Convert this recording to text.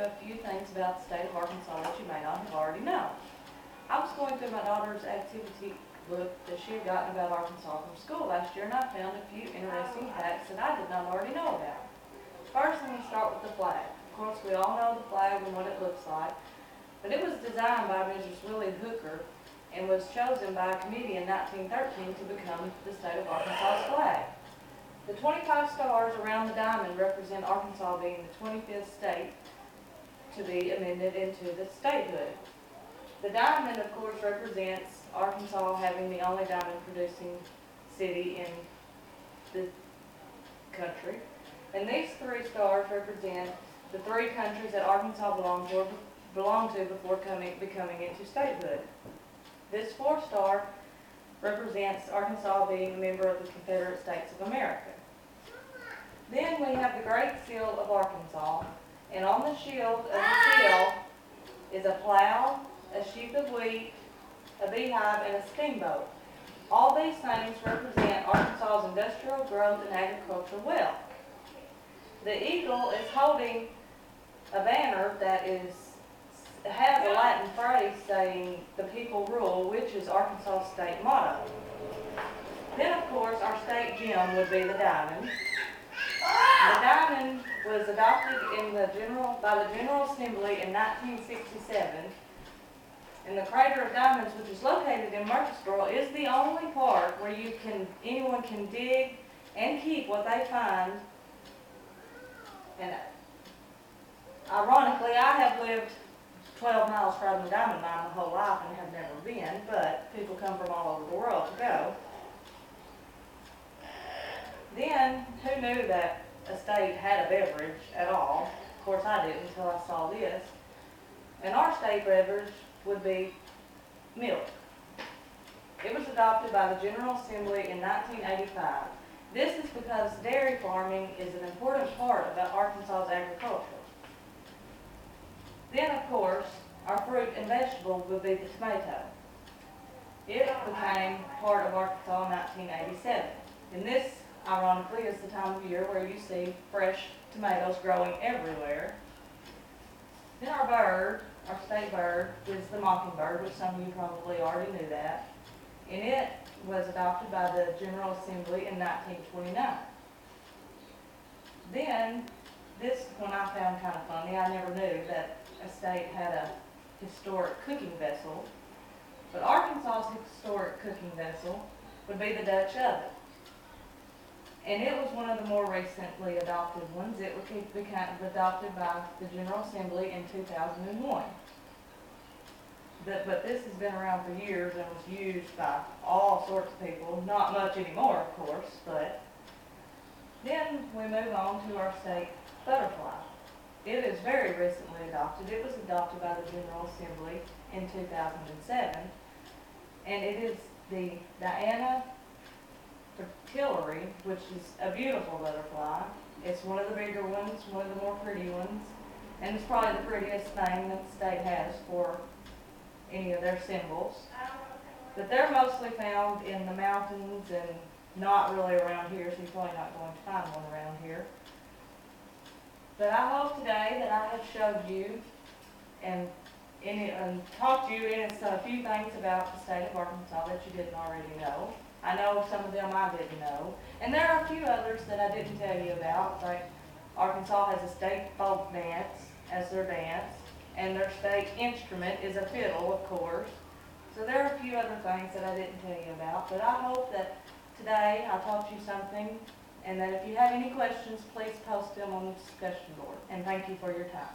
a few things about the state of Arkansas that you may not have already known. I was going through my daughter's activity book that she had gotten about Arkansas from school last year, and I found a few interesting facts that I did not already know about. First, I'm going to start with the flag. Of course, we all know the flag and what it looks like, but it was designed by Mrs. Willie Hooker and was chosen by a committee in 1913 to become the state of Arkansas's flag. The 25 stars around the diamond represent Arkansas being the 25th state to be amended into the statehood. The diamond, of course, represents Arkansas having the only diamond-producing city in the country. And these 3 stars represent the 3 countries that Arkansas belonged to before becoming into statehood. This 4th star represents Arkansas being a member of the Confederate States of America. Then we have the Great Seal of Arkansas, and on the shield of the seal is a plow, a sheaf of wheat, a beehive, and a steamboat. All these things represent Arkansas's industrial growth and agricultural wealth. The eagle is holding a banner that has a Latin phrase saying, "The people rule," which is Arkansas' state motto. Then, of course, our state gem would be the diamond. The diamond was adopted by the General Assembly in 1967, and the crater of diamonds, which is located in Murfreesboro, is the only part where anyone can dig and keep what they find. And ironically, I have lived 12 miles from the diamond mine my whole life and have never been, but people come from all over the world to go. Then, who knew that a state had a beverage at all? Of course I didn't until I saw this. And our state beverage would be milk. It was adopted by the General Assembly in 1985. This is because dairy farming is an important part of Arkansas's agriculture. Then, of course, our fruit and vegetable would be the tomato. It became part of Arkansas in 1987. And this, ironically, is the time of year where you see fresh tomatoes growing everywhere. Then our bird, our state bird, is the mockingbird, which some of you probably already knew that. And it was adopted by the General Assembly in 1929. Then, this one I found kind of funny. I never knew that a state had a historic cooking vessel. But Arkansas's historic cooking vessel would be the Dutch oven. And it was one of the more recently adopted ones. It became adopted by the General Assembly in 2001. But this has been around for years and was used by all sorts of people. Not much anymore, of course, but then we move on to our state butterfly. It is very recently adopted. It was adopted by the General Assembly in 2007, and it is the Diana Fritillary, which is a beautiful butterfly. It's one of the bigger ones, one of the more pretty ones, and it's probably the prettiest thing that the state has for any of their symbols. But they're mostly found in the mountains and not really around here, so you're probably not going to find one around here. But I hope today that I have showed you and taught you in a few things about the state of Arkansas that you didn't already know. I know some of them I didn't know. And there are a few others that I didn't tell you about. Like Arkansas has a state folk dance as their dance, and their state instrument is a fiddle, of course. So there are a few other things that I didn't tell you about. But I hope that today I taught you something, and that if you have any questions, please post them on the discussion board. And thank you for your time.